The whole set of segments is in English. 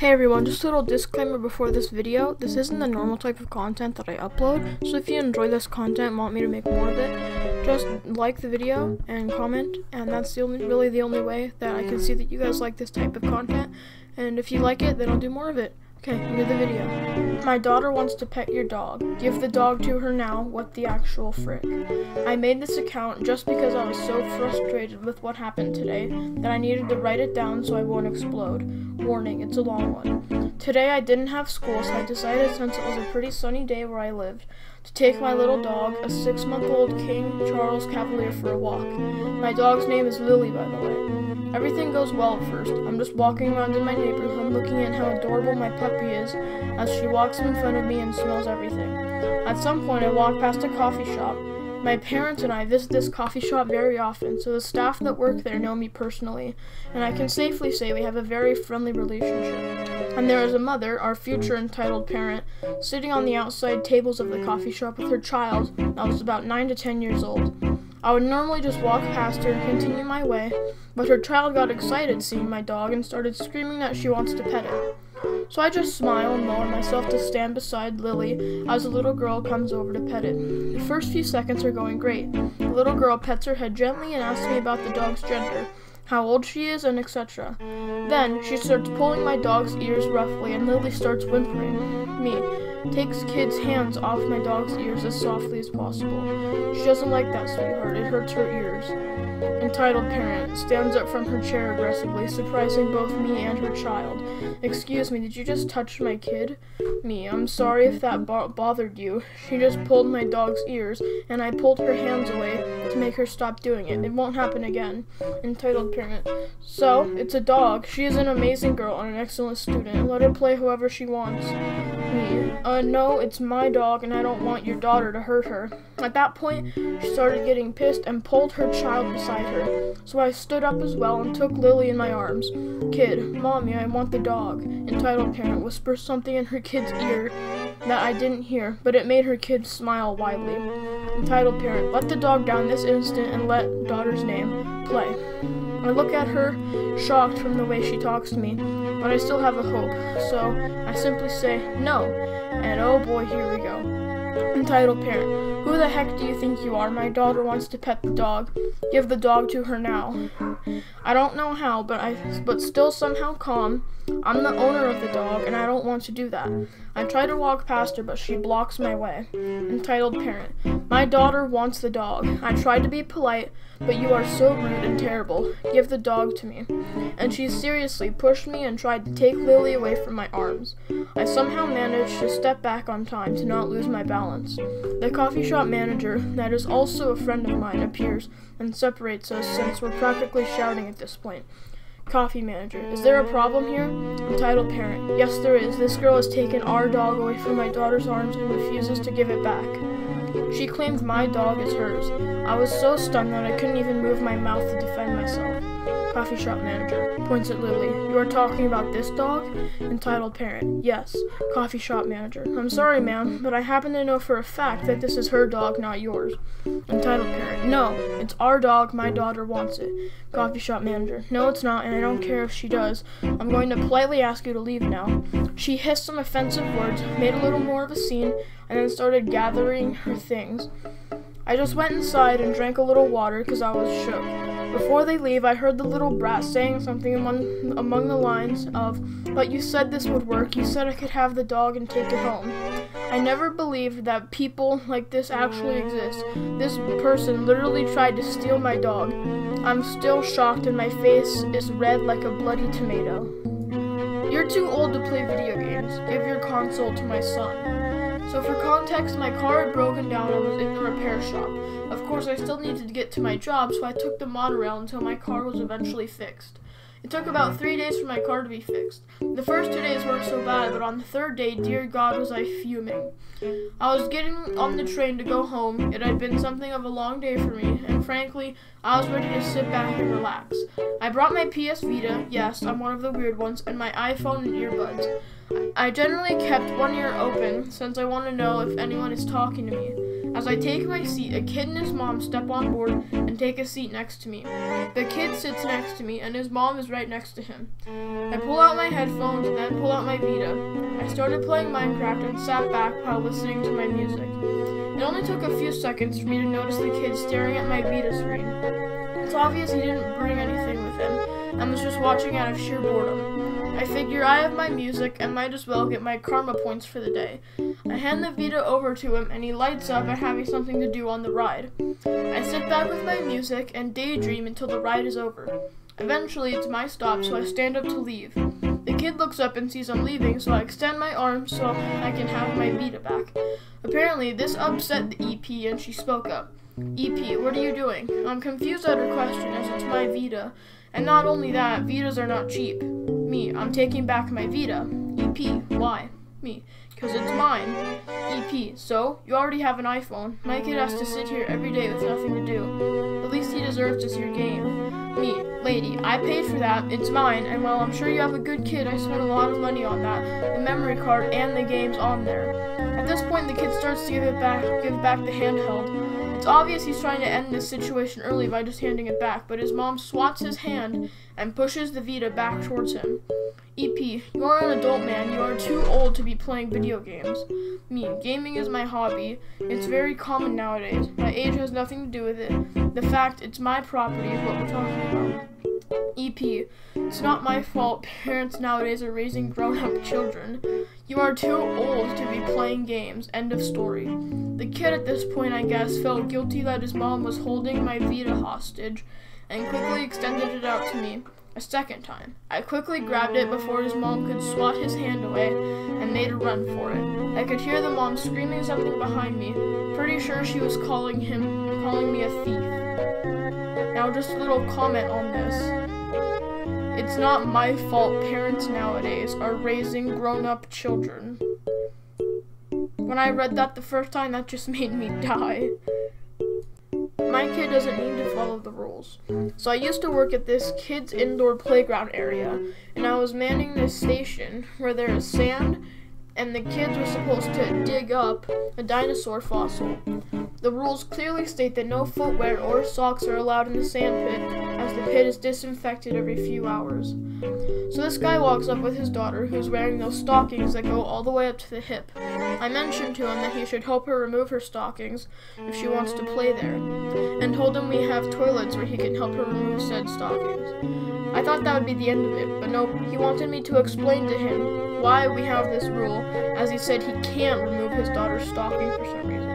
Hey everyone, just a little disclaimer before this video. This isn't the normal type of content that I upload, so if you enjoy this content and want me to make more of it, just like the video and comment, and that's really the only way that I can see that you guys like this type of content, and if you like it, then I'll do more of it. Okay, into the video. My daughter wants to pet your dog. Give the dog to her now. What the actual frick? I made this account just because I was so frustrated with what happened today that I needed to write it down so I won't explode. Warning, it's a long one. Today I didn't have school, so I decided, since it was a pretty sunny day where I lived, to take my little dog, a 6-month-old King Charles Cavalier, for a walk. My dog's name is Lily, by the way. Everything goes well at first. I'm just walking around in my neighborhood looking at how adorable my puppy is as she walks in front of me and smells everything. At some point I walk past a coffee shop. My parents and I visit this coffee shop very often, so the staff that work there know me personally, and I can safely say we have a very friendly relationship. And there is a mother, our future entitled parent, sitting on the outside tables of the coffee shop with her child that was about 9 to 10 years old. I would normally just walk past her and continue my way, but her child got excited seeing my dog and started screaming that she wants to pet it. So I just smile and lower myself to stand beside Lily as the little girl comes over to pet it. The first few seconds are going great. The little girl pets her head gently and asks me about the dog's gender, how old she is, and etc. Then she starts pulling my dog's ears roughly, and Lily starts whimpering. Me takes kid's hands off my dog's ears as softly as possible. She doesn't like that, sweetheart. It hurts her ears. Entitled parent stands up from her chair aggressively, surprising both me and her child. Excuse me, did you just touch my kid? Me, I'm sorry if that bothered you. She just pulled my dog's ears, and I pulled her hands away to make her stop doing it. It won't happen again. Entitled parent. So, it's a dog. She is an amazing girl and an excellent student. Let her play whoever she wants. Me, no, it's my dog, and I don't want your daughter to hurt her. At that point, she started getting pissed and pulled her child beside her. So I stood up as well and took Lily in my arms. Kid, Mommy, I want the dog. Entitled parent whispers something in her kid's ear that I didn't hear, but it made her kid smile widely. Entitled parent, let the dog down this instant and let daughter's name play. I look at her, shocked from the way she talks to me, but I still have a hope, so I simply say, no, and oh boy, here we go. Entitled parent, who the heck do you think you are? My daughter wants to pet the dog. Give the dog to her now. I don't know how, but still somehow calm. I'm the owner of the dog, and I don't want to do that. I try to walk past her, but she blocks my way. Entitled parent, my daughter wants the dog. I tried to be polite, but you are so rude and terrible. Give the dog to me. And she seriously pushed me and tried to take Lily away from my arms. I somehow managed to step back on time to not lose my balance. The coffee shop manager, that is also a friend of mine, appears and separates us since we're practically shouting at this point. Coffee manager, is there a problem here? Entitled parent, yes there is. This girl has taken our dog away from my daughter's arms and refuses to give it back. She claimed my dog is hers. I was so stunned that I couldn't even move my mouth to defend myself. Coffee shop manager points at Lily. You are talking about this dog? Entitled parent, yes. Coffee shop manager, I'm sorry ma'am, but I happen to know for a fact that this is her dog, not yours. Entitled parent, no, it's our dog, my daughter wants it. Coffee shop manager, no it's not, and I don't care if she does. I'm going to politely ask you to leave now. She hissed some offensive words, made a little more of a scene, and then started gathering her things. I just went inside and drank a little water because I was shook. Before they leave, I heard the little brat saying something among the lines of, but you said this would work. You said I could have the dog and take it home. I never believed that people like this actually exist. This person literally tried to steal my dog. I'm still shocked and my face is red like a bloody tomato. You're too old to play video games. Give your console to my son. So for context, my car had broken down and was in the repair shop. Of course, I still needed to get to my job, so I took the monorail until my car was eventually fixed. It took about 3 days for my car to be fixed. The first 2 days weren't so bad, but on the third day, dear God, was I fuming. I was getting on the train to go home. It had been something of a long day for me, and frankly, I was ready to sit back and relax. I brought my PS Vita, yes, I'm one of the weird ones, and my iPhone and earbuds. I generally kept one ear open since I want to know if anyone is talking to me. As I take my seat, a kid and his mom step on board and take a seat next to me. The kid sits next to me and his mom is right next to him. I pull out my headphones and then pull out my Vita. I started playing Minecraft and sat back while listening to my music. It only took a few seconds for me to notice the kid staring at my Vita screen. It's obvious he didn't bring anything with him and was just watching out of sheer boredom. I figure I have my music and might as well get my karma points for the day. I hand the Vita over to him and he lights up at having something to do on the ride. I sit back with my music and daydream until the ride is over. Eventually it's my stop, so I stand up to leave. The kid looks up and sees I'm leaving, so I extend my arm so I can have my Vita back. Apparently this upset the EP and she spoke up. EP, what are you doing? I'm confused at her question as it's my Vita. And not only that, Vitas are not cheap. Me, I'm taking back my Vita. EP, why? Me, because it's mine. EP, so? You already have an iPhone. My kid has to sit here every day with nothing to do. The least he deserves is your game. Me, lady, I paid for that, it's mine, and while I'm sure you have a good kid, I spent a lot of money on that, the memory card and the games on there. At this point, the kid starts to give back the handheld. It's obvious he's trying to end this situation early by just handing it back, but his mom swats his hand and pushes the Vita back towards him. EP, you are an adult man. You are too old to be playing video games. Me, gaming is my hobby. It's very common nowadays. My age has nothing to do with it. The fact it's my property is what we're talking about. EP, it's not my fault parents nowadays are raising grown-up children. You are too old to be playing games. End of story. The kid at this point, I guess, felt guilty that his mom was holding my Vita hostage and quickly extended it out to me a second time. I quickly grabbed it before his mom could swat his hand away and made a run for it. I could hear the mom screaming something behind me. Pretty sure she was calling me a thief. Now just a little comment on this. It's not my fault parents nowadays are raising grown-up children. When I read that the first time, that just made me die. My kid doesn't need to follow the rules. So I used to work at this kids' indoor playground area, and I was manning this station where there is sand, and the kids were supposed to dig up a dinosaur fossil. The rules clearly state that no footwear or socks are allowed in the sand pit, as the pit is disinfected every few hours. So this guy walks up with his daughter, who's wearing those stockings that go all the way up to the hip. I mentioned to him that he should help her remove her stockings if she wants to play there, and told him we have toilets where he can help her remove said stockings. I thought that would be the end of it, but nope, he wanted me to explain to him why we have this rule, as he said he can't remove his daughter's stocking for some reason.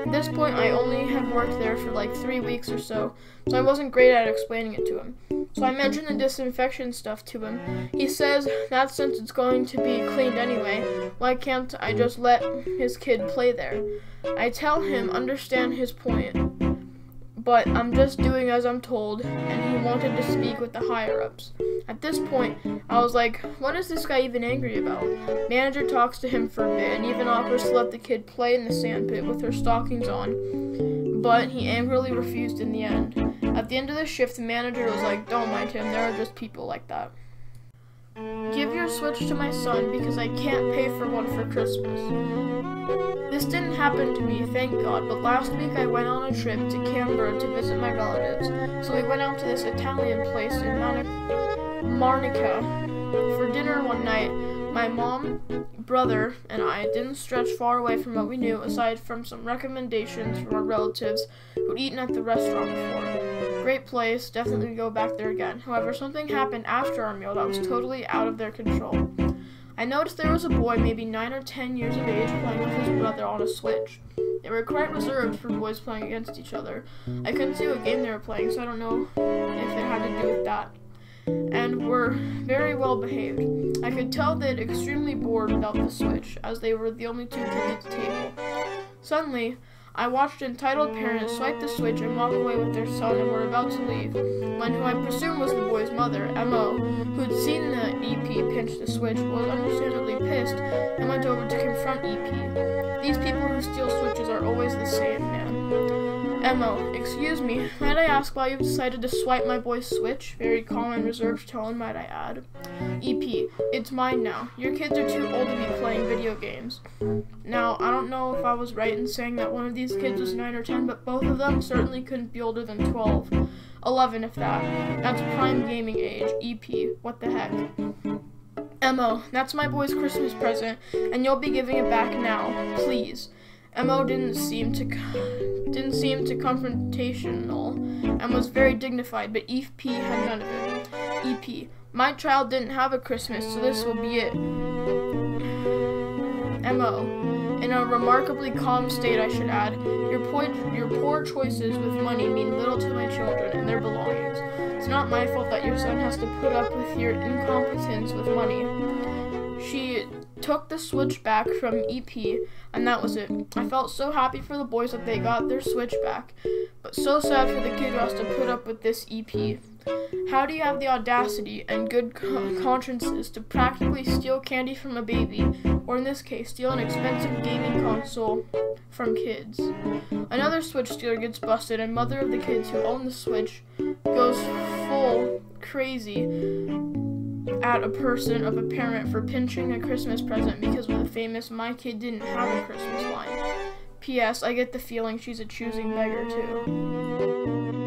At this point, I only had worked there for like 3 weeks or so I wasn't great at explaining it to him. So I mentioned the disinfection stuff to him. He says that since it's going to be cleaned anyway, why can't I just let his kid play there? I tell him understand his point, but I'm just doing as I'm told, and he wanted to speak with the higher-ups. At this point, I was like, what is this guy even angry about? Manager talks to him for a bit and even offers to let the kid play in the sand pit with her stockings on, but he angrily refused in the end. At the end of the shift, the manager was like, don't mind him, there are just people like that. Give your Switch to my son because I can't pay for one for Christmas. This didn't happen to me, thank God, but last week I went on a trip to Canberra to visit my relatives, so we went out to this Italian place in Marnica for dinner one night. My mom, brother, and I didn't stretch far away from what we knew, aside from some recommendations from our relatives who'd eaten at the restaurant before. Great place, definitely go back there again. However, something happened after our meal that was totally out of their control. I noticed there was a boy maybe 9 or 10 years of age playing with his brother on a Switch. They were quite reserved for boys playing against each other. I couldn't see what game they were playing, so I don't know if it had to do with that. And were very well behaved. I could tell they'd extremely bored without the Switch, as they were the only two kids at the table. Suddenly, I watched entitled parents swipe the switch and walk away with their son and were about to leave, when who I presume was the boy's mother, M.O., who'd seen the EP pinch the switch, was understandably pissed and went over to confront EP. These people who steal switches are always the same, man. M.O., excuse me, might I ask why you've decided to swipe my boy's switch? Very calm and reserved tone, might I add. EP, it's mine now. Your kids are too old to be playing video games. Now, I don't know if I was right in saying that one of these kids was 9 or 10, but both of them certainly couldn't be older than 12. 11 if that. That's prime gaming age. EP, what the heck? M.O., that's my boy's Christmas present, and you'll be giving it back now, please. M.O. didn't seem confrontational and was very dignified, but EP had none of it. EP, my child didn't have a Christmas, so this will be it. M.O., in a remarkably calm state, I should add, your poor choices with money mean little to my children and their belongings. It's not my fault that your son has to put up with your incompetence with money. She took the switch back from EP, and that was it. I felt so happy for the boys that they got their switch back, but so sad for the kid who has to put up with this EP. How do you have the audacity and good consciences to practically steal candy from a baby, or in this case, steal an expensive gaming console from kids? Another switch stealer gets busted, and mother of the kids who own the switch goes full crazy at a parent for pinching a Christmas present because of the famous "my kid didn't have a Christmas" line. P.S. I get the feeling she's a choosing beggar too.